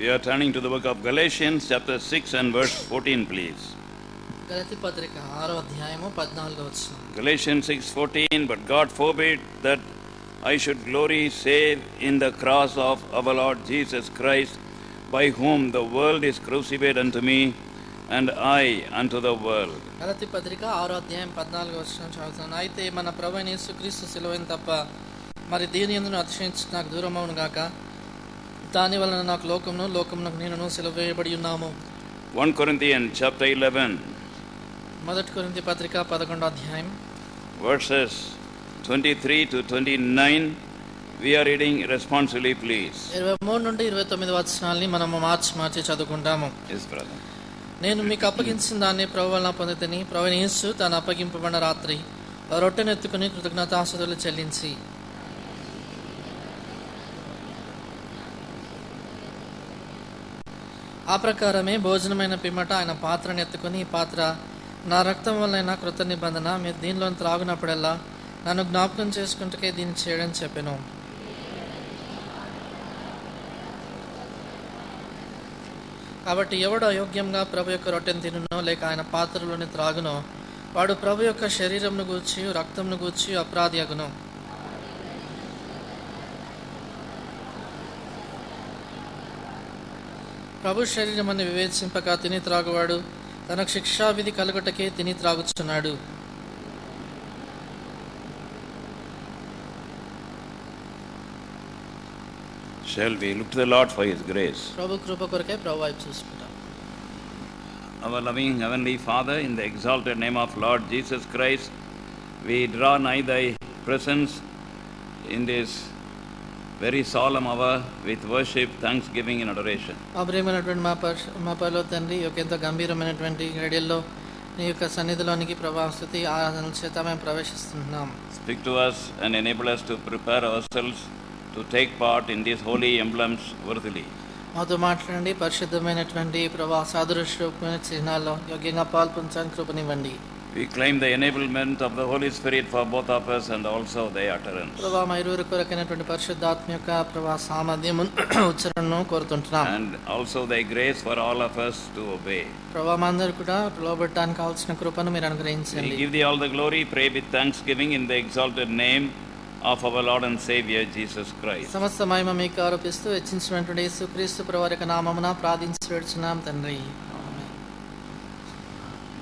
We are turning to the book of Galatians chapter 6 and verse 14, please. గలతీ పత్రిక 6వ అధ్యాయము 14వ వచనం. Galatians 6:14, but God forbid that I should glory save in the cross of our Lord Jesus Christ, by whom the world is crucified unto me, and I unto the world. గలతీ పత్రిక 6వ అధ్యాయం 14వ వచనం చదువుతాను. అయితే మన ప్రభువైన యేసుక్రీస్తు సిలువైన తప్ప మరి దేని యందును అతిశయించు నాకు దూరమవును గాక. దాని వలన నాకు లోకమునకు నేనును సిలువ వేయబడి ఉన్నాము. 1 Corinthians chapter 11, మొదటి కొరింథీ పత్రిక 11వ అధ్యాయం verses 23 to 29. We are reading responsibly, please. 23 నుండి 29 వచనాల్ని మనము మార్చి చదువుకుంటాము. Yes, brother. నేను మీకు అప్పగించిన దాన్ని ప్రభు వలన పొందితిని. ప్రభువైన యేసు తాను అప్పగింపబడిన రాత్రి రొట్టెనెత్తుకుని కృతజ్ఞతాస్తుతులు చెల్లించి, ఆ ప్రకారమే భోజనమైన పిమ్మట ఆయన పాత్రను ఎత్తుకుని, ఈ పాత్ర నా రక్తం వలన కృత నిబంధన, మీరు దీనిలో త్రాగునప్పుడల్లా నన్ను జ్ఞాపకం చేసుకుంటే దీన్ని చేయడం చెప్పాను. కాబట్టి ఎవడు అయోగ్యంగా ప్రభు యొక్క రొట్టెను తినునో లేక ఆయన పాత్రలోని త్రాగునో వాడు ప్రభు యొక్క శరీరంను గూర్చి రక్తంను గూర్చి అపరాధి అగును. ప్రభు శరీరం అని వివేచింపక తిని త్రాగువాడు తనకు శిక్షావిధి కలుగుటకే తిని త్రాగుచున్నాడు. Shall we look to the Lord for His grace? ప్రభు కృప కొరకే ప్రభు వైపు చూసుకుంటాం. Our loving Heavenly Father, in the exalted name of Lord Jesus Christ, we draw nigh Thy presence in this very solemn hour with worship, thanksgiving and adoration. ప్రియమైనటువంటి మా పరలోక తండ్రి, ఈ యొక్క ఎంతో గంభీరమైనటువంటి గడియల్లో నీ యొక్క సన్నిధిలోనికి ప్రభా స్తుతి ఆరాధనల చేత మేము ప్రవేశిస్తున్నాం. Speak to us and enable us to prepare ourselves to take part in these holy emblems worthily. మాతో మాట్లాడండి. పరిశుద్ధమైనటువంటి ప్రభా సాదృశ్యమైన చిహ్నాల్లో యోగ్యంగా పాల్పొంచడానికి కృపనివ్వండి. We claim the enablement of the Holy Spirit for both of us and also the utterance. ప్రభా మా ఇరువురి కొరకైనటువంటి పరిశుద్ధాత్మ యొక్క ప్రభా సామర్థ్యము ఉచ్చారణను కోరుతుంటున్నాం. And also thy grace for all of us to obey. ప్రభా మా అందరూ కూడా లోబడటానికి కావాల్సిన కృపను మీరు We అనుగ్రహించండి. give thee all the glory, pray with thanksgiving in the exalted name of our Lord and Savior Jesus Christ. సమస్త మహిమ మీకు ఆరోపిస్తూ హెచ్చించినటువంటి యేసుక్రీస్తు ప్రభువారి యొక్క నామమున ప్రార్థించి వేడుచున్నాం తండ్రి.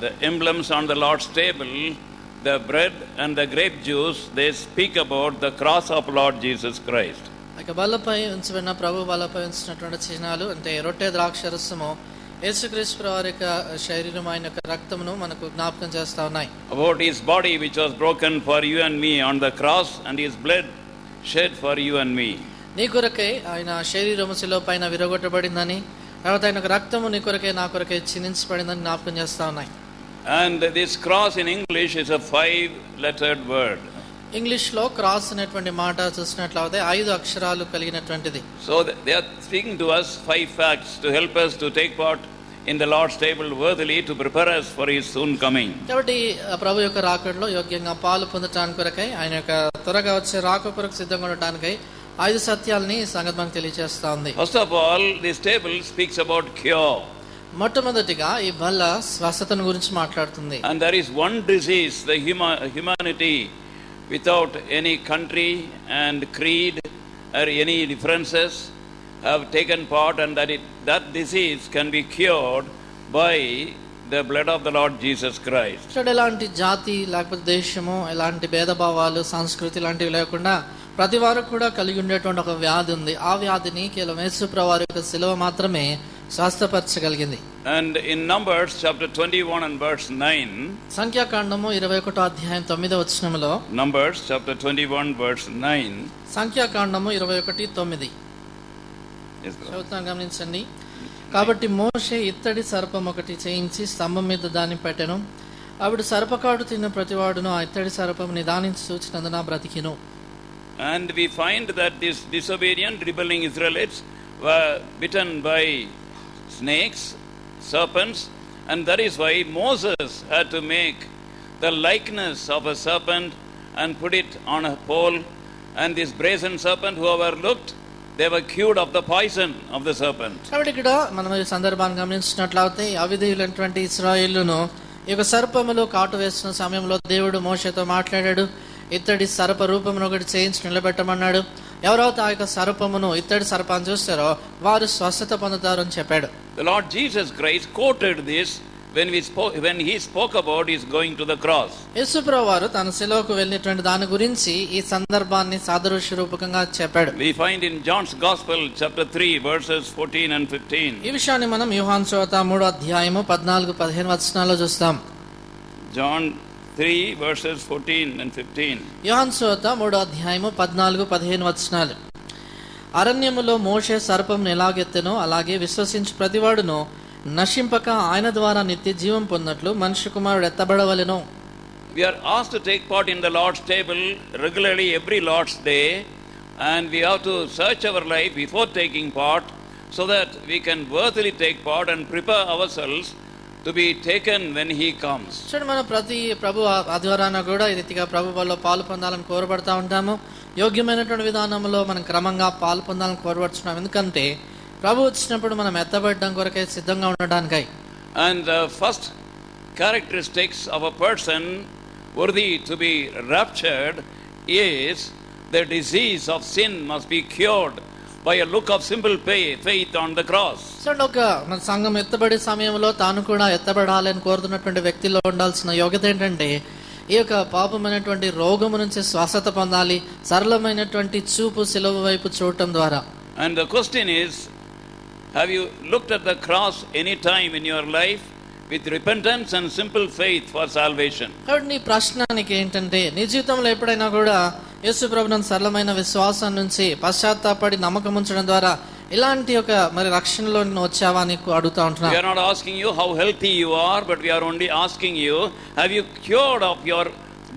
The emblems on the Lord's table, the bread and the grape juice, they speak about the cross of Lord Jesus Christ. ఇక బల్లపై ఉంచబడిన ప్రభు బల్లపై ఉంచినటువంటి చిహ్నాలు అంటే రొట్టె ద్రాక్షరసము యేసుక్రీస్తు ప్రభువారి యొక్క శరీరం ఆయన యొక్క రక్తమును మనకు జ్ఞాపకం చేస్తా ఉన్నాయి. About his body which was broken for you and me on the cross, and his blood shed for you and me. నీ కొరకై ఆయన శరీరము శిలువ పైన విరగొట్టబడిందని, తర్వాత ఆయన రక్తము నీ కొరకై నా కొరకై చిందించబడిందని జ్ఞాపకం చేస్తా ఉన్నాయి. And this cross in English is a 5-lettered word. English లో క్రాస్ అనేటువంటి మాట చూసినట్లయితే 5 అక్షరాలు కలిగినటువంటిది. So they are speaking to us 5 facts to help us to take part in the Lord's table worthily, to prepare us for his soon coming. కాబట్టి ప్రభు యొక్క రాకడలో యోగ్యంగా పాలు పొందటానికి కొరకై ఆయన యొక్క త్వరగా వచ్చే రాక కొరకు సిద్ధంగా ఉండటానికై 5 సత్యాలని సంగతి మనకు తెలియజేస్తా ఉంది. First of all, this table speaks about cure. మొట్టమొదటిగా ఈ బల్ల స్వస్థతను గురించి మాట్లాడుతుంది. And there is one disease the humanity without any country and creed or any differences have taken part, and that disease can be cured by the blood of the Lord Jesus Christ. ఇక్కడ ఎలాంటి జాతి లేకపోతే దేశము, ఎలాంటి భేదభావాలు, సంస్కృతి లాంటివి లేకుండా ప్రతి వారు కూడా కలిగి ఉండేటువంటి ఒక వ్యాధి ఉంది. ఆ వ్యాధిని కేవలం యేసు ప్రభువారి యొక్క శిలువ మాత్రమే స్వస్థపరచగలిగింది. And in Numbers chapter 21 and verse 9, సంఖ్యాకాండము 21వ అధ్యాయం 9వ వచనములో, Numbers chapter 21 verse 9, సంఖ్యాకాండము 21:9 yes brother. చదువుతాం, గమనించండి. కాబట్టి మోషే ఇత్తడి సర్పం ఒకటి చేయించి స్తంభం మీద దాన్ని పెట్టెను. అప్పుడు సర్పకాడు తిన్న ప్రతివాడును ఆ ఇత్తడి సర్పం నిదానించి చూచినందున బ్రతికిను. And we find that these disobedient rebelling Israelites were bitten by snakes, serpents, and that is why Moses had to make the likeness of a serpent and put it on a pole, and this brazen serpent, whoever looked, they were cured of the poison of the serpent. కాబట్టి ఇక్కడ మనం ఈ సందర్భాన్ని గమనించినట్లయితే అవిధేయులైనటువంటి ఇశ్రాయేలును ఈ యొక్క సర్పములు కాటు వేస్తున్న సమయంలో దేవుడు మోషేతో మాట్లాడాడు. ఇత్తడి సర్ప రూపమును ఒకటి చేయించి నిలబెట్టమన్నాడు. ఎవరైతే ఆ యొక్క సర్పమును ఇత్తడి సర్పాన్ని చూస్తారో వారు స్వస్థత పొందుతారు అని చెప్పాడు. The Lord Jesus Christ quoted this when he spoke about his going to the cross. యేసుప్రభువు వారు తన శిలువకు వెళ్ళినటువంటి దాని గురించి ఈ సందర్భాన్ని సాదృశ్య రూపకంగా చెప్పాడు. We find in John's Gospel chapter 3 verses 14 and 15. ఈ విషయాన్ని మనం యోహాను సువార్త 3వ అధ్యాయము 14-15 వచనాల్లో చూస్తాం. John 3 verses 14 and 15. యోహాను సువార్త 3వ అధ్యాయము 14-15 వచనాలు. అరణ్యములో మోషే సర్పమును ఎలాగెత్తెనో అలాగే విశ్వసించు ప్రతివాడును నశింపక ఆయన ద్వారా నిత్య జీవం పొందినట్లు మనుష్య కుమారుడు ఎత్తబడవలెను. We are asked to take part in the Lord's table regularly every Lord's day, and we have to search our life before taking part so that we can worthily take part and prepare ourselves to be taken when he comes. చూడండి, మనం ప్రతి ప్రభు ఆదివారాన కూడా ఈ రీతిగా ప్రభు వల్ల పాలు పొందాలని కోరబడతా ఉంటాము. యోగ్యమైనటువంటి విధానంలో మనం క్రమంగా పాలు పొందాలని కోరబడుతున్నాం. ఎందుకంటే ప్రభు వచ్చినప్పుడు మనం ఎత్తబడడం కొరకై సిద్ధంగా ఉండడానికై. And the first characteristics of a person worthy to be raptured is the disease of sin must be cured by a look of simple faith on the cross. చూడండి, ఒక మన సంఘం ఎత్తబడే సమయంలో తాను కూడా ఎత్తబడాలని కోరుతున్నటువంటి వ్యక్తిలో ఉండాల్సిన యోగ్యత ఏంటంటే ఈ యొక్క పాపమైనటువంటి రోగము నుంచి స్వస్థత పొందాలి. సరళమైనటువంటి చూపు శిలువ వైపు చూడటం ద్వారా. And the question is, have you looked at the cross any time in your life with repentance and simple faith for salvation? కాబట్టి నీ ప్రశ్నకి ఏంటంటే నీ జీవితంలో ఎప్పుడైనా కూడా యేసు ప్రభువును సరళమైన విశ్వాసం నుంచి పశ్చాత్తాపడి నమ్మకం ఉంచడం ద్వారా ఇలాంటి ఒక మరి రక్షణలో నువ్వు వచ్చావా అని అడుగుతా ఉంటున్నా. We are not asking you how healthy you are, but we are only asking you, have you cured of your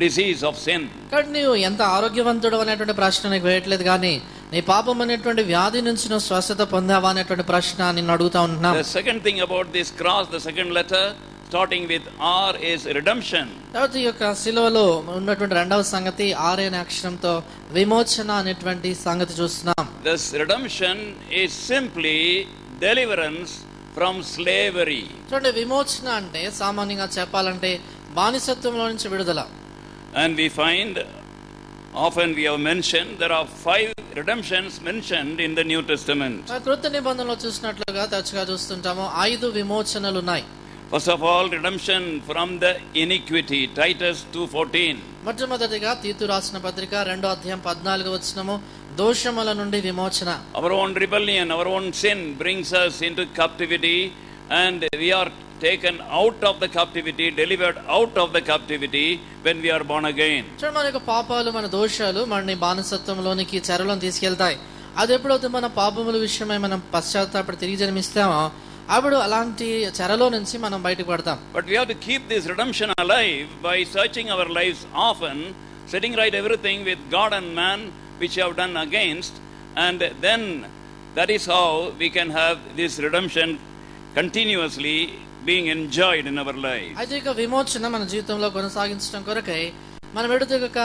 disease of sin? కాబట్టి నువ్వు ఎంత ఆరోగ్యవంతుడు అనేటువంటి ప్రశ్న నీకు వేయట్లేదు, కానీ నీ పాపం అనేటువంటి వ్యాధి నుంచి నువ్వు స్వస్థత పొందావా అనేటువంటి ప్రశ్న నిన్ను అడుగుతా ఉంటున్నా. The second thing about this cross, the second letter starting with R, is redemption. తర్వాత ఈ యొక్క శిలువలో ఉన్నటువంటి రెండవ సంగతి R అనే అక్షరంతో విమోచన అనేటువంటి సంగతి చూస్తున్నాం. This redemption is simply deliverance from slavery. చూడండి, విమోచన అంటే సామాన్యంగా చెప్పాలంటే బానిసత్వంలో నుంచి విడుదల. And we find, often we have mentioned, there are 5 redemptions mentioned in the New Testament. కృత నిబంధనలో చూసినట్లుగా తరచుగా చూస్తుంటాము 5 విమోచనలు ఉన్నాయి. First of all, redemption from the iniquity, Titus 2:14. మొట్టమొదటిగా తీతు రాసిన పత్రిక 2వ అధ్యాయం 14వ వచనము, దోషముల నుండి విమోచన. Our own rebellion, our own sin brings us into captivity, and we are taken out of the captivity, delivered out of the captivity when we are born again. చూడండి, మన యొక్క పాపాలు, మన దోషాలు మనని బానిసత్వంలోనికి చెరలోకి తీసుకెళ్తాయి. అది ఎప్పుడైతే మన పాపముల విషయమై మనం పశ్చాత్తాపడి తిరిగి జన్మిస్తామో అప్పుడు అలాంటి చెరలో నుంచి మనం బయటకు పడతాం. But we have to keep this redemption alive by searching our lives often, setting right everything with God and man which we have done against, and then that is how we can have this redemption continuously being enjoyed in our life. అయితే ఇక విమోచన మన జీవితంలో కొనసాగించడం కొరకై మనం ఎడుతగక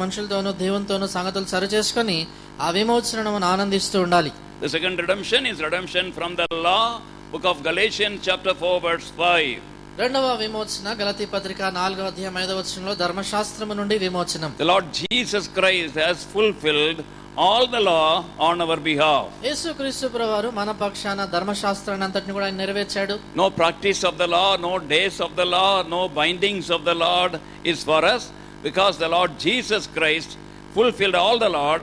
మనుషులతోనూ దేవునితోనూ సంగతులు సరి చేసుకొని ఆ విమోచనను మనం ఆనందిస్తూ ఉండాలి. The second redemption is redemption from the law, book of Galatians chapter 4 verse 5. రెండవ విమోచన గలతీ పత్రిక 4వ అధ్యాయం 5వ వచనంలో ధర్మశాస్త్రము నుండి విమోచనం. The Lord Jesus Christ has fulfilled all the law on our behalf. యేసుక్రీస్తు ప్రభువారు మన పక్షాన ధర్మశాస్త్రాన్ని అంతటిని కూడా ఆయన నెరవేర్చాడు. No practice of the law, no days of the law, no bindings of the Lord is for us, because the Lord Jesus Christ fulfilled all the law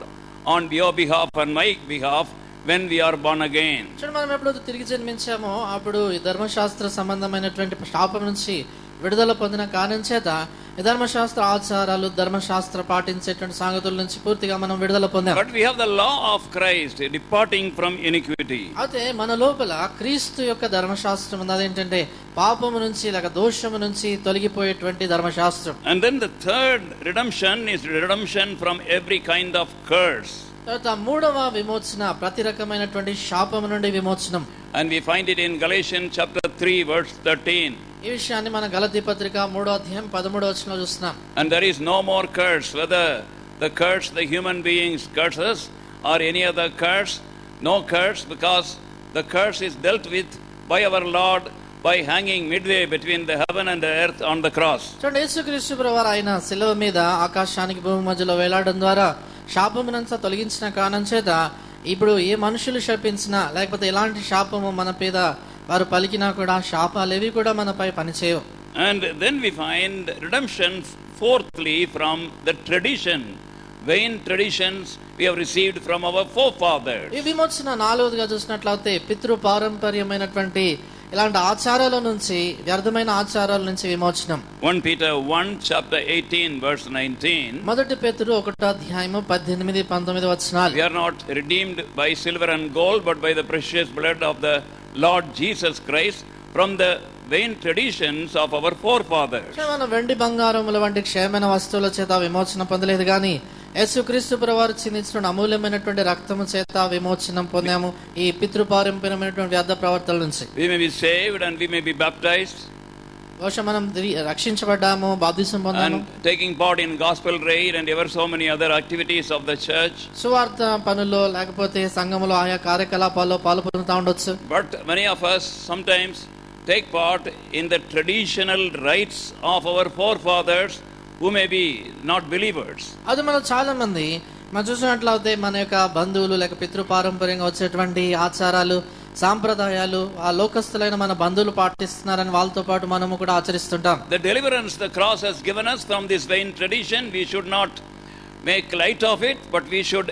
on your behalf and my behalf when we are born again. చూడండి, మనం ఎప్పుడైతే తిరిగి జన్మించామో అప్పుడు ఈ ధర్మశాస్త్ర సంబంధమైనటువంటి శాపం నుంచి విడుదల పొందిన కారణం చేత ఈ ధర్మశాస్త్ర ఆచారాలు, ధర్మశాస్త్ర పాటించేటువంటి సంగతుల నుంచి పూర్తిగా మనం విడుదల పొందాం. But we have the law of Christ departing from iniquity. అయితే మన లోపల క్రీస్తు యొక్క ధర్మశాస్త్రం ఉంది. అదేంటంటే పాపము నుంచి లేక దోషము నుంచి తొలగిపోయేటువంటి ధర్మశాస్త్రం. And then the third redemption is redemption from every kind of curse. తర్వాత మూడవ విమోచన ప్రతి రకమైనటువంటి శాపము నుండి విమోచనం. And we find it in Galatians chapter 3 verse 13. ఈ విషయాన్ని మన గలతీ పత్రిక 3వ అధ్యాయం 13వ వచనంలో చూస్తున్నాం. And there is no more curse, whether the curse the human beings curses or any other curse. No curse, because the curse is dealt with by our Lord by hanging midway between the heaven and the earth on the cross. చూడండి, యేసుక్రీస్తు ప్రభువారు ఆయన శిలువ మీద ఆకాశానికి భూమి మధ్యలో వేలాడడం ద్వారా శాపమునంతా తొలగించిన కారణం చేత ఇప్పుడు ఏ మనుషులు శపించినా లేకపోతే ఎలాంటి శాపము మన మీద వారు పలికినా కూడా శాపాలేవి కూడా మనపై పనిచేయవు. And then we find redemption fourthly from the tradition, vain traditions we have received from our forefathers. ఈ విమోచన నాలుగోదిగా చూసినట్లయితే పితృ పారంపర్యమైనటువంటి ఇలాంటి ఆచారాల నుంచి, వ్యర్థమైన ఆచారాల నుంచి విమోచనం. 1 Peter 1 chapter 18 verse 19. మొదటి పేతురు 1:18-19 వచనాలు. We are not redeemed by silver and gold, but by the precious blood of the Lord Jesus Christ from the vain traditions of our forefathers. మన వెండి బంగారముల వంటి క్షేమైన వస్తువుల చేత విమోచన పొందలేదు గాని యేసుక్రీస్తు ప్రభువారు చిందించిన అమూల్యమైనటువంటి రక్తము చేత విమోచనం పొందాము ఈ పితృ పారంపర్యమైనటువంటి వ్యర్థ ప్రవర్తనల నుంచి. We may be saved and we may be baptized. బహుశా మనం రక్షించబడ్డాము, బాప్తిసం పొందాము, and taking part in gospel raid and ever so many other activities of the church. సువార్త పనుల్లో లేకపోతే సంఘములో ఆయా కార్యకలాపాల్లో పాల్గొంటూ ఉండొచ్చు. But many of us sometimes take part in the traditional rites of our forefathers who may be not believers. అది మనం చాలా మంది మనం చూసినట్లయితే మన యొక్క బంధువులు లేక పితృ పారంపర్యంగా వచ్చేటువంటి ఆచారాలు, సాంప్రదాయాలు ఆ లోకస్తులైన మన బంధువులు పాటిస్తున్నారని వాళ్ళతో పాటు మనము కూడా ఆచరిస్తుంటాం. The deliverance the cross has given us from this vain tradition, we should not make light of it, but we should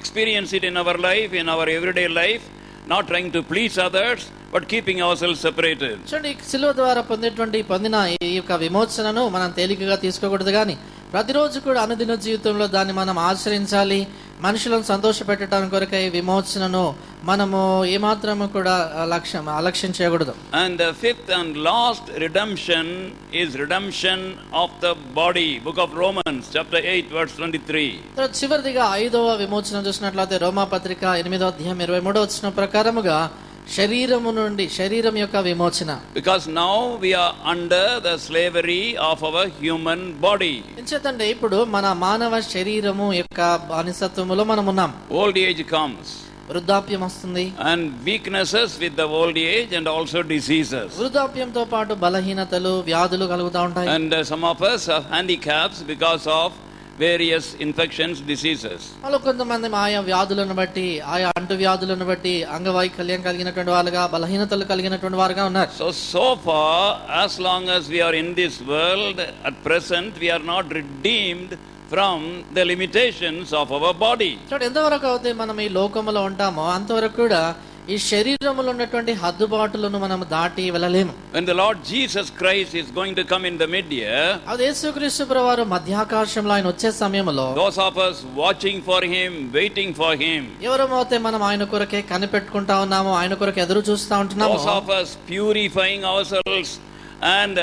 experience it in our life, in our everyday life, not trying to please others, but keeping ourselves separated. చూడండి, శిలువ ద్వారా పొందిన ఈ యొక్క విమోచనను మనం తేలికగా తీసుకోకూడదు కానీ ప్రతిరోజు కూడా అనుదిన జీవితంలో దాన్ని మనం ఆచరించాలి. మనుషులను సంతోష పెట్టడానికి కొరకై విమోచనను మనము ఏమాత్రము కూడా అలక్ష్యం చేయకూడదు. And the fifth and last redemption is redemption of the body. Book of Romans chapter 8 verse 23. చివరిదిగా ఐదవ విమోచన చూసినట్లయితే రోమా పత్రిక 8:23 వచనం ప్రకారముగా శరీరం యొక్క విమోచన. Because now we are under the slavery of our human body. ఎంచేతంటే ఇప్పుడు మన మానవ శరీరము యొక్క బానిసత్వములో మనం ఉన్నాం. Old age comes. వృద్ధాప్యం వస్తుంది. And weaknesses with the old age and also diseases. వృద్ధాప్యంతో పాటు బలహీనతలు, వ్యాధులు కలుగుతూ ఉంటాయి. And some of us have handicaps because of various infections, diseases. వాళ్ళు కొంతమంది ఆయా వ్యాధులను బట్టి, ఆయా అంటు వ్యాధులను బట్టి అంగవైకల్యం కలిగినటువంటి వాళ్ళుగా, బలహీనతలు కలిగినటువంటి వారుగా ఉన్నారు. So far, as long as we are in this world, at present, we are not redeemed from the limitations of our body. చూడండి, ఎంతవరకు అయితే మనం ఈ లోకములో ఉంటామో అంతవరకు కూడా ఈ శరీరములో ఉన్నటువంటి హద్దుబాటులను మనం దాటి వెళ్ళలేము. When the Lord Jesus Christ is going to come in the mid-year, అది యేసుక్రీస్తు ప్రభువారు మధ్యాకాశంలో ఆయన వచ్చే సమయంలో those of us watching for him, waiting for him, ఎవరమైతే మనం ఆయన కొరకే కనిపెట్టుకుంటా ఉన్నామో, ఆయన కొరకు ఎదురు చూస్తా ఉంటున్నామో, those of us purifying ourselves and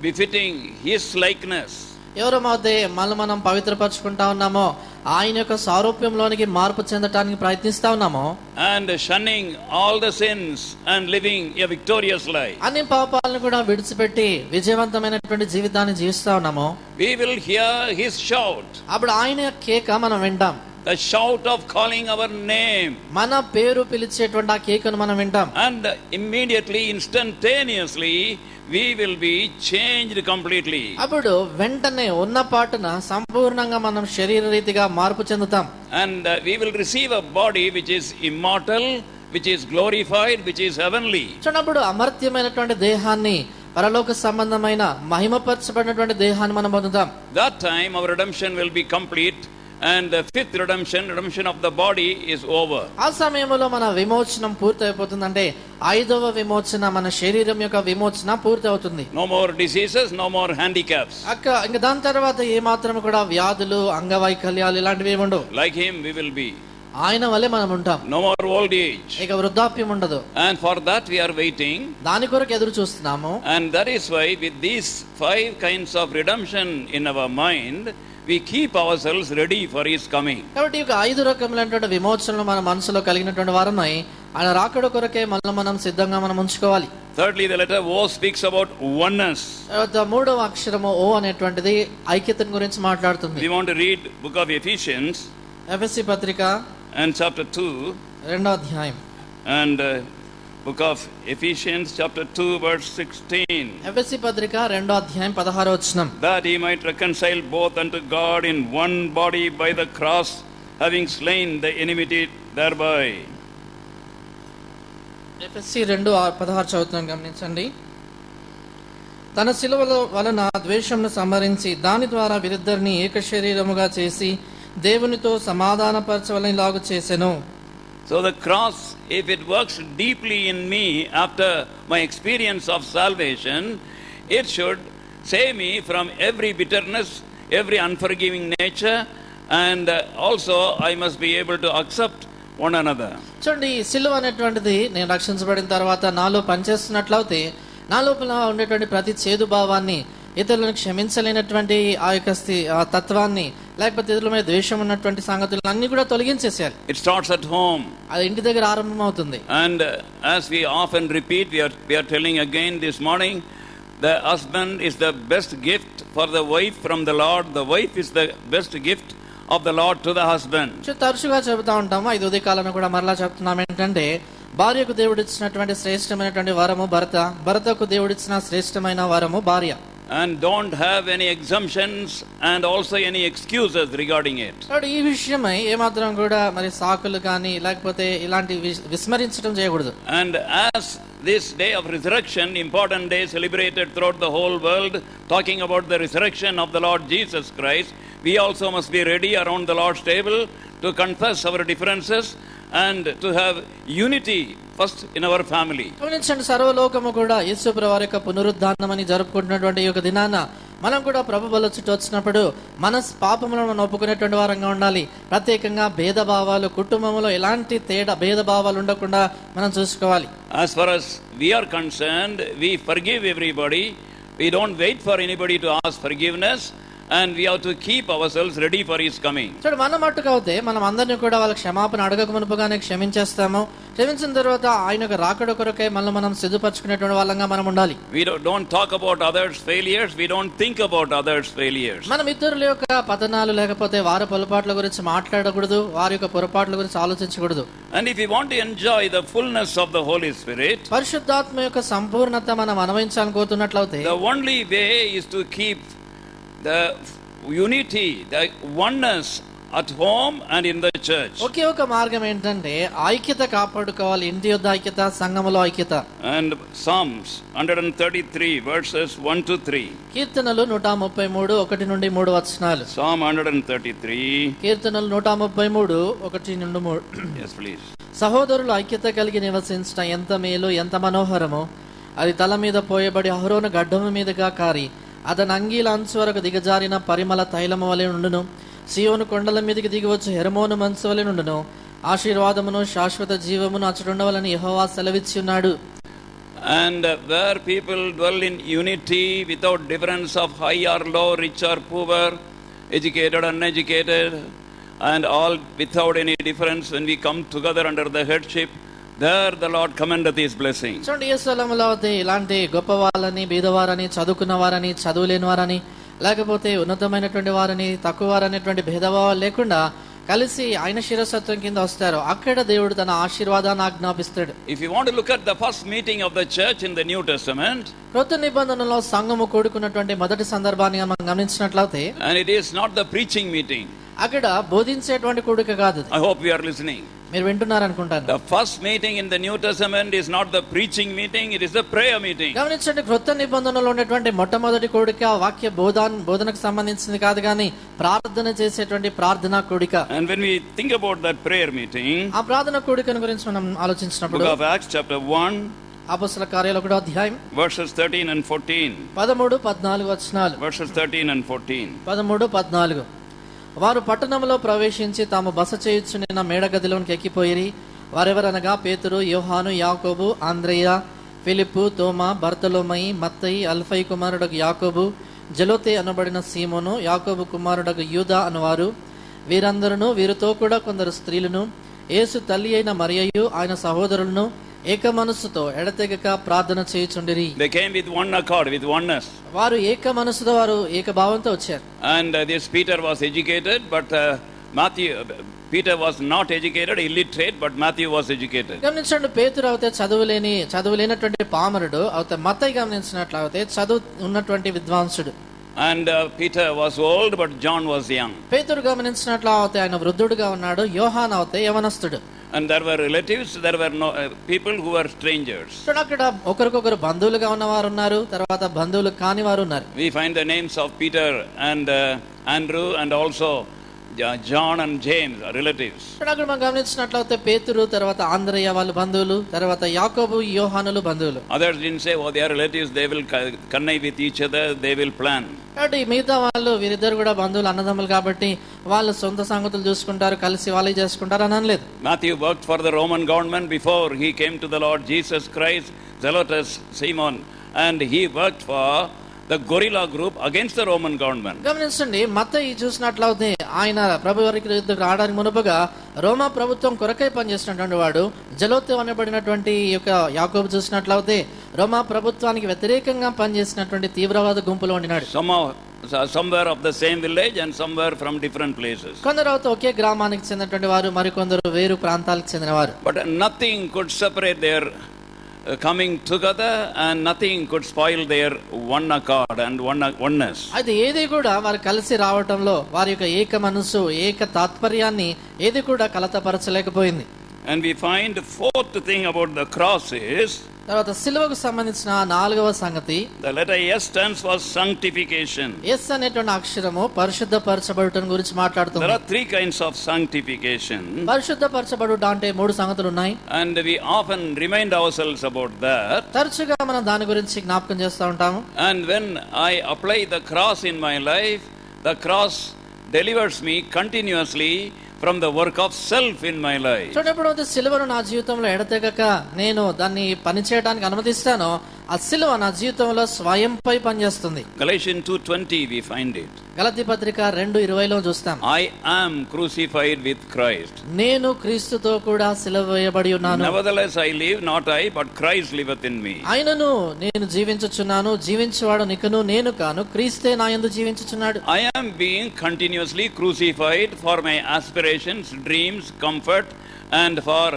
befitting his likeness, ఎవరమైతే మనం పవిత్రపరచుకుంటా ఉన్నామో, ఆయన యొక్క సారూప్యంలోనికి మార్పు చెందటానికి ప్రయత్నిస్తా ఉన్నామో, and shunning all the sins and living a victorious life, అన్ని పాపాలను కూడా విడిచిపెట్టి విజయవంతమైనటువంటి జీవితాన్ని జీవిస్తా ఉన్నామో, we will hear his shout, అప్పుడు ఆయన కేక మనం వింటాం. the shout of calling our name, మన పేరు పిలిచేటువంటి ఆ కేకను మనం వింటాం. and immediately, instantaneously, we will be changed completely. అప్పుడు వెంటనే ఉన్న పాటున సంపూర్ణంగా మనం శరీర రీతిగా మార్పు చెందుతాం. And we will receive a body which is immortal, which is glorified, which is heavenly. చూడప్పుడు అమర్త్యమైనటువంటి దేహాన్ని, పరలోక సంబంధమైన మహిమపరచబడినటువంటి దేహాన్ని మనం పొందుతాం. That time our redemption will be complete, and the fifth redemption of the body is over. ఆ సమయంలో మన విమోచనం పూర్తి అయిపోతుంది. అంటే ఐదవ విమోచన, మన శరీరం యొక్క విమోచన పూర్తి అవుతుంది. No more diseases, no more handicaps. ఇంకా దాని తర్వాత ఏ మాత్రం కూడా వ్యాధులు, అంగవైకల్యాలు ఇలాంటివి ఏమి ఉండవు. Like him we will be. ఆయన వల్లే మనం ఉంటాం. No more old age. ఇక వృద్ధాప్యం ఉండదు. And for that we are waiting. దాని కొరకు ఎదురు చూస్తున్నాము. And that is why with these 5 kinds of redemption in our mind, we keep ourselves ready for his coming. కాబట్టి ఇక 5 రకములైనటువంటి విమోచనలు మన మనసులో కలిగినటువంటి వారమై ఆయన రాకడ కొరకే మనం సిద్ధంగా మనం ఉంచుకోవాలి. Thirdly, the letter O speaks about oneness. మూడవ అక్షరము ఓ అనేటువంటిది ఐక్యతను గురించి మాట్లాడుతుంది. We want to read book of Ephesians. ఎఫెసీ పత్రిక and chapter 2 రెండో అధ్యాయం and book of Ephesians chapter 2 verse 16. ఎఫెసీ పత్రిక రెండో అధ్యాయం 16వ వచనం. That he might reconcile both unto God in one body by the cross, having slain the enmity thereby. ఎఫెసీ 2:16 చదువుతున్నాం, గమనించండి. తన శిలువలో వలన ద్వేషమును సంహరించి దాని ద్వారా వీరిద్దరిని ఏక శరీరముగా చేసి దేవునితో సమాధానపరచవలని లాగు చేసెను. So the cross, if it works deeply in me after my experience of salvation, it should save me from every bitterness, every unforgiving nature, and also I must be able to accept one another. చూడండి, ఈ సిలువ అనేటువంటిది నేను రక్షించబడిన తర్వాత నాలో పనిచేస్తున్నట్లయితే నా లోపల ఉండేటువంటి ప్రతి చేదు భావాన్ని, ఇతరులను క్షమించలేనటువంటి ఆ యొక్క తత్వాన్ని, లేకపోతే ఇతరుల మీద ద్వేషం ఉన్నటువంటి సంగతులు అన్ని కూడా తొలగించేసేయాలి. It starts at home. అది ఇంటి దగ్గర ఆరంభం అవుతుంది. And as we often repeat, we are telling again this morning, the husband is the best gift for the wife from the Lord. The wife is the best gift of the Lord to the husband. తరచుగా చెబుతా ఉంటాము, ఇది ఉదయకాలను కూడా మరలా చెప్తున్నాం ఏంటంటే, భార్యకు దేవుడిచ్చినటువంటి శ్రేష్టమైనటువంటి వరము భర్త, భర్తకు దేవుడిచ్చిన శ్రేష్టమైన వరము భార్య. And don't have any exemptions and also any excuses regarding it. ఈ విషయమై ఏమాత్రం కూడా మరి సాకులు కానీ లేకపోతే ఇలాంటి విస్మరించడం చేయకూడదు. And as this day of resurrection, important day celebrated throughout the whole world, talking about the resurrection of the Lord Jesus Christ, we also must be ready around the Lord's table to confess our differences and to have unity first in our family. గమనించండి, సర్వలోకము కూడా యేసు ప్రభువు వారి యొక్క పునరుద్ధానమని జరుపుకుంటున్నటువంటి ఈ యొక్క దినాన మనం కూడా ప్రభు బల్ల చుట్టూ వచ్చినప్పుడు మన పాపములను మనం ఒప్పుకునేటువంటి వారంగా ఉండాలి. ప్రత్యేకంగా భేదభావాలు, కుటుంబంలో ఎలాంటి భేదభావాలు ఉండకుండా మనం చూసుకోవాలి. As far as we are concerned, we forgive everybody. We don't wait for anybody to ask forgiveness. And we have to keep ourselves ready for his coming. చూడు, మన మట్టుకు అయితే మనం అందరినీ కూడా వాళ్ళ క్షమాపణ అడగక మునుపుగానే క్షమించేస్తాము. క్షమించిన తర్వాత ఆయనకు రాకడ కొరకై మనం సిద్ధపరచుకునేటువంటి వాళ్ళంగా మనం ఉండాలి. We don't talk about others' failures. We don't think about others' failures. మనం ఇతరుల యొక్క పతనాలు లేకపోతే వారి పొరపాట్ల గురించి మాట్లాడకూడదు, వారి యొక్క పొరపాట్ల గురించి ఆలోచించకూడదు. And if we want to enjoy the fullness of the Holy Spirit, పరిశుద్ధాత్మ యొక్క సంపూర్ణత మనం అనుభవించాలనుకుంటున్నట్లయితే the only way is to keep the unity, the oneness at home and in the church. ఒకే ఒక మార్గం ఏంటంటే ఐక్యత కాపాడుకోవాలి, ఇంటి యొద్ద ఐక్యత, సంఘములో ఐక్యత. And Psalms 133 verses 1 to 3. కీర్తనలు 133 1 నుండి 3 వచనాలు. Psalm 133. కీర్తనలు 133 1 నుండి 3. Yes, please. సహోదరులు ఐక్యత కలిగి నివసించడం ఎంత మేలు, ఎంత మనోహరము. అది తల మీద పోయబడి అహరోను గడ్డము మీదుగా కారి అతని అంగీల అంచు వరకు దిగజారిన పరిమళ తైలము వలె నుండును. సియోను కొండల మీదకి దిగివచ్చు హెర్మోను మంచు వలె నుండును. ఆశీర్వాదమును శాశ్వత జీవమును అచ్చడుండవలని యెహోవా సెలవిచ్చి ఉన్నాడు. And where people dwell in unity without difference of high or low, rich or poor, educated, uneducated, and all without any difference, when we come together under the headship, there the Lord commendeth his blessing. చూడండి, ఈ స్థలంలో అయితే ఇలాంటి గొప్ప వాళ్ళని, బీదవారని, చదువుకున్న వారని, చదువులేని వారని, లేకపోతే ఉన్నతమైనటువంటి వారని, తక్కువ వారనేటువంటి భేదభావాలు లేకుండా కలిసి ఆయన శిరసత్వం కింద వస్తారు. అక్కడ దేవుడు తన ఆశీర్వాదాన్ని ఆజ్ఞాపిస్తాడు. If you want to look at the first meeting of the church in the New Testament, క్రొత్త నిబంధనలో సంఘము కూడుకున్నటువంటి మొదటి సందర్భాన్ని మనం గమనించినట్లయితే, and it is not the preaching meeting. అక్కడ బోధించేటువంటి కూడిక కాదు. I hope you are listening. మీరు వింటున్నారు అనుకుంటాను. The first meeting in the New Testament is not the preaching meeting, it is the prayer meeting. గమనించండి, క్రొత్త నిబంధనలో ఉన్నటువంటి మొట్టమొదటి కూడిక వాక్య బోధనకు సంబంధించింది కాదు, కానీ ప్రార్థన చేసేటువంటి ప్రార్థనా కూడిక. And when we think about that prayer meeting, ఆ ప్రార్థన కూడికను గురించి మనం ఆలోచించినప్పుడు, Book of Acts chapter 1 అపొస్తలుల కార్యాలు 1వ అధ్యాయం verses 13 and 14. 13 14 వచనాలు. Verses 13 and 14. 13 14. వారు పట్టణంలో ప్రవేశించి తాము బస చేయుచున్న మేడగదిలోనికి ఎక్కిపోయిరి. వారెవరనగా పేతురు, యోహాను, యాకోబు, ఆంద్రేయ, ఫిలిప్పు, తోమా, బర్తలోమయి, మత్తయి, అల్ఫై కుమారుడగు యాకోబు, జలోతే అనబడిన సీమోను, యాకోబు కుమారుడగు యూదా అనువారు. వీరందరూ వీరితో కూడా కొందరు స్త్రీలను, యేసు తల్లి అయిన మరియయు ఆయన సహోదరులను ఏక మనస్సుతో ఎడతెగక ప్రార్థన చేయుచుండిరి. They came with one accord, with oneness. వారు ఏక మనస్సుతో, వారు ఏక భావంతో వచ్చారు. And this Peter was educated, but Peter was not educated, illiterate, but Matthew was educated. గమనించండి, పేతురు అయితే చదువులేనటువంటి పామరుడు, అయితే మత్తయి గమనించినట్లయితే చదువు ఉన్నటువంటి విద్వాంసుడు. And Peter was old, but John was young. పేతురు గమనించినట్లయితే ఆయన వృద్ధుడుగా ఉన్నాడు, యోహాను అయితే యవనస్తుడు. And there were relatives, there were no people who were strangers. అక్కడ ఒకరికొకరు బంధువులుగా ఉన్నవారు ఉన్నారు, తర్వాత బంధువులు కాని వారు ఉన్నారు. We find the names of Peter and Andrew and also John and James are relatives. అక్కడ మనం గమనించినట్లయితే పేతురు, తర్వాత ఆంద్రయ్య వాళ్ళు బంధువులు, తర్వాత యాకోబు, యోహానులు బంధువులు. Others didn't say, oh, they are relatives, they will connive with each other, they will plan. కాబట్టి మిగతా వాళ్ళు వీరిద్దరు కూడా బంధువులు, అన్నదమ్ములు కాబట్టి వాళ్ళు సొంత సంగతులు చూసుకుంటారు, కలిసి వాళ్ళు చేసుకుంటారు అని అనలేదు. Matthew worked for the Roman government before he came to the Lord Jesus Christ, Zelotes Simon, and he worked for the guerrilla group against the Roman government. గమనించండి, మత్తయి చూసినట్లయితే ఆయన ప్రభు వారికి యుద్ధకు రావడానికి మునుపుగా రోమా ప్రభుత్వం కొరకై పనిచేసినటువంటి వాడు. జలోతే అనబడినటువంటి యొక్క యాకోబు చూసినట్లయితే రోమా ప్రభుత్వానికి వ్యతిరేకంగా పనిచేసినటువంటి తీవ్రవాద గుంపులో ఉండినాడు. Somewhere of the same village and somewhere from different places. కొందరు అయితే ఒకే గ్రామానికి చెందినటువంటి వారు, మరికొందరు వేరు ప్రాంతాలకు చెందినవారు. But nothing could separate their coming together and nothing could spoil their one accord and oneness. అయితే ఏది కూడా వారు కలిసి రావటంలో వారి యొక్క ఏక మనసు, ఏక తాత్పర్యాన్ని ఏది కూడా కలతపరచలేకపోయింది. And we find the fourth thing about the cross is, తర్వాత సిలువకు సంబంధించిన నాలుగవ సంగతి, the letter S stands for sanctification. S అనేటువంటి అక్షరము పరిశుద్ధపరచబడుట గురించి మాట్లాడుతుంది. There are three kinds of sanctification. పరిశుద్ధపరచబడుట అంటే మూడు సంగతులు ఉన్నాయి. And we often remind ourselves about that. తరచుగా మనం దాని గురించి జ్ఞాపకం చేస్తూ ఉంటాము. And when I apply the cross in my life, the cross delivers me continuously from the work of self in my life. చూడప్పుడు సిలువను నా జీవితంలో ఎడతెగక నేను దాన్ని పని చేయడానికి అనుమతిస్తానో, ఆ సిలువ నా జీవితంలో స్వయంపై పనిచేస్తుంది. Galatians 2:20 we find it. గలతీ పత్రిక 2:20 చూస్తాం. I am crucified with Christ. నేను క్రీస్తుతో కూడా సిలువ వేయబడి ఉన్నాను. Nevertheless I live, not I, but Christ liveth in me. ఆయనను నేను జీవించుచున్నాను, జీవించువాడు నికను నేను కాను, క్రీస్తే నా యందు జీవించుచున్నాడు. I am being continuously crucified for my aspirations, dreams, comfort and for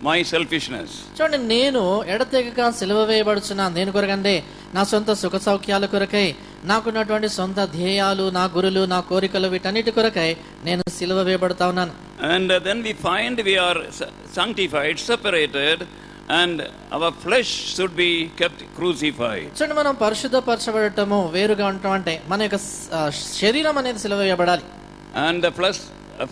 my selfishness. చూడండి, నేను ఎడతెగక సిలువ వేయబడుచున్నాను. నేను కొరకంటే నా సొంత సుఖ సౌఖ్యాల కొరకై, నాకున్నటువంటి సొంత ధ్యేయాలు, నా గురులు, నా కోరికలు, వీటన్నిటి కొరకై నేను సిలువ వేయబడతా ఉన్నాను. And then we find we are sanctified, separated, and our flesh should be kept crucified. చూడండి, మనం పరిశుద్ధపరచబడటము, వేరుగా ఉండటం అంటే మన యొక్క శరీరం అనేది సిలువ వేయబడాలి. And the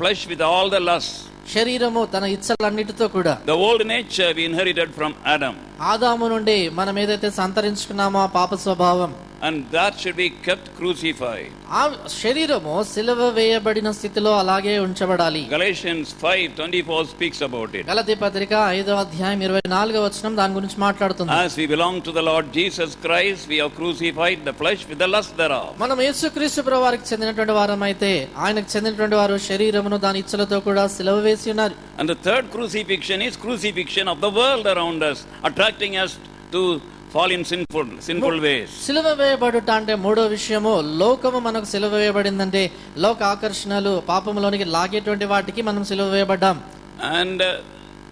flesh with all the lusts. శరీరము తన ఇచ్చలన్నిటితో కూడా. The old nature we inherited from Adam. ఆదాము నుండి మనం ఏదైతే సంతరించుకున్నామో ఆ పాప స్వభావం, and that should be kept crucified. ఆ శరీరము సిలువ వేయబడిన స్థితిలో అలాగే ఉంచబడాలి. Galatians 5:24 speaks about it. గలతీ పత్రిక 5వ అధ్యాయం 24వ వచనం దాని గురించి మాట్లాడుతుంది. As we belong to the Lord Jesus Christ, we have crucified the flesh with the lust thereof. మనం యేసుక్రీస్తు ప్రభువారికి చెందినటువంటి వారమైతే ఆయనకు చెందినటువంటి వారు శరీరమును దాని ఇచ్చలతో కూడా సిలువ వేసి ఉన్నారు. And the third crucifixion is crucifixion of the world around us, attracting us to fall in sinful ways. సిలువ వేయబడుట అంటే మూడో విషయము, లోకము మనకు సిలువ వేయబడిందంటే లోక ఆకర్షణలు, పాపములోనికి లాగేటువంటి వాటికి మనం సిలువ వేయబడ్డాం. And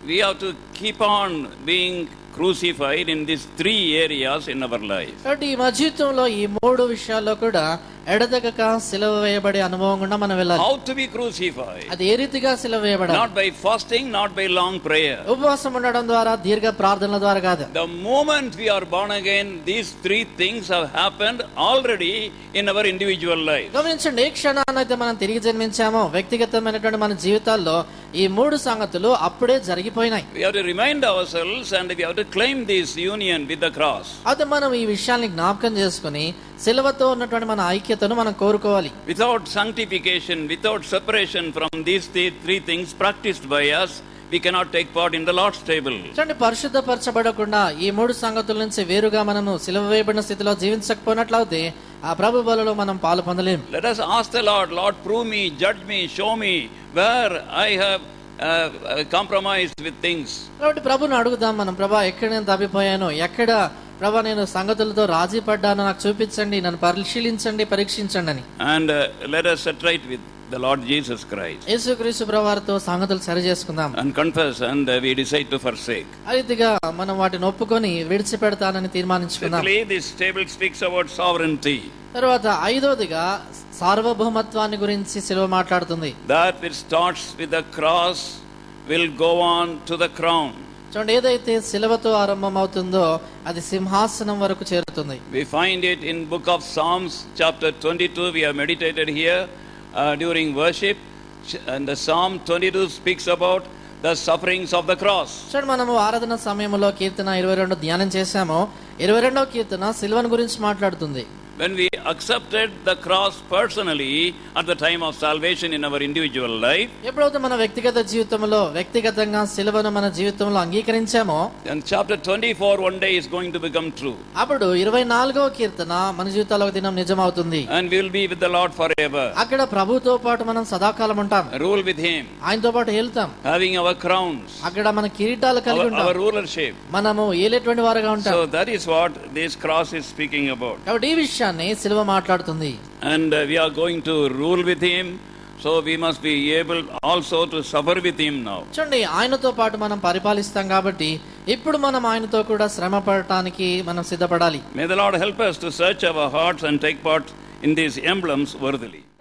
we have to keep on being crucified in these three areas in our life. కాబట్టి మా జీవితంలో ఈ మూడు విషయాల్లో కూడా ఎడతెగక సిలువ వేయబడే అనుభవం గుండా మనం వెళ్ళాలి. How to be crucified? అది ఏ రీతిగా సిలువ వేయబడాలి? Not by fasting, not by long prayer. ఉపవాసం ఉండడం ద్వారా, దీర్ఘ ప్రార్థనల ద్వారా కాదు. The moment we are born again, these three things have happened already in our individual life. గమనించండి, ఏ క్షణాన్నైతే మనం తిరిగి జన్మించామో వ్యక్తిగతమైనటువంటి మన జీవితాల్లో ఈ మూడు సంగతులు అప్పుడే జరిగిపోయినాయి. We have to remind ourselves and we have to claim this union with the cross. అయితే మనం ఈ విషయాన్ని జ్ఞాపకం చేసుకుని సిలువతో ఉన్నటువంటి మన ఐక్యతను మనం కోరుకోవాలి. Without sanctification, without separation from these three things practiced by us, we cannot take part in the Lord's table. చూడండి, పరిశుద్ధపరచబడకుండా ఈ మూడు సంగతుల నుంచి వేరుగా మనము సిలువ వేయబడిన స్థితిలో జీవించకపోయినట్లయితే ఆ ప్రభు బలలో మనం పాలు పొందలేం. Let us ask the Lord, Lord, prove me, judge me, show me where I have compromised with things. కాబట్టి ప్రభుని అడుగుదాం మనం, ప్రభా ఎక్కడ నేను తప్పిపోయాను, ఎక్కడ ప్రభా నేను సంగతులతో రాజీ పడ్డాను, నాకు చూపించండి, నన్ను పరిశీలించండి, పరీక్షించండి అని. And let us set right with the Lord Jesus Christ యేసుక్రీస్తు ప్రభువారితో సంగతులు సరి చేసుకుందాం and confess, and we decide to forsake. ఆ రీతిగా మనం వాటిని ఒప్పుకొని విడిచిపెడతానని తీర్మానించుకుందాం. Fifthly, this table speaks about sovereignty. తర్వాత ఐదోదిగా సార్వభౌమత్వాన్ని గురించి సిలువ మాట్లాడుతుంది. That which starts with the cross will go on to the crown. చూడండి, ఏదైతే సిలువతో ఆరంభం అవుతుందో అది సింహాసనం వరకు చేరుతుంది. We find it in book of Psalms chapter 22. We have meditated here during worship, and the Psalm 22 speaks about the sufferings of the cross. చూడండి, మనము ఆరాధన సమయంలో కీర్తన 22 ధ్యానం చేశాము. 22వ కీర్తన సిలువను గురించి మాట్లాడుతుంది. When we accepted the cross personally at the time of salvation in our individual life, ఎప్పుడైతే మన వ్యక్తిగత జీవితంలో వ్యక్తిగతంగా సిలువను మన జీవితంలో అంగీకరించామో, then chapter 24 one day is going to become true. అప్పుడు 24వ కీర్తన మన జీవితాల్లో ఒక దినం నిజమవుతుంది. And we will be with the Lord forever. అక్కడ ప్రభుతో పాటు మనం సదాకాలం ఉంటాం, Rule with him, ఆయనతో పాటు వెళ్తాం, having our crowns, అక్కడ మన కిరీటాలు కలిగి our ఉంటాం, rulership. మనము ఏలేటువంటి వారుగా ఉంటాం. So that is what this cross is speaking about. కాబట్టి ఈ విషయాన్ని సిలువ మాట్లాడుతుంది. And we are going to rule with him, so we must be able also to suffer with him now. చూడండి, ఆయనతో పాటు మనం పరిపాలిస్తాం కాబట్టి ఇప్పుడు మనం ఆయనతో కూడా శ్రమ పడటానికి మనం సిద్ధపడాలి. May the Lord help us to search our hearts and take part in these emblems worthily.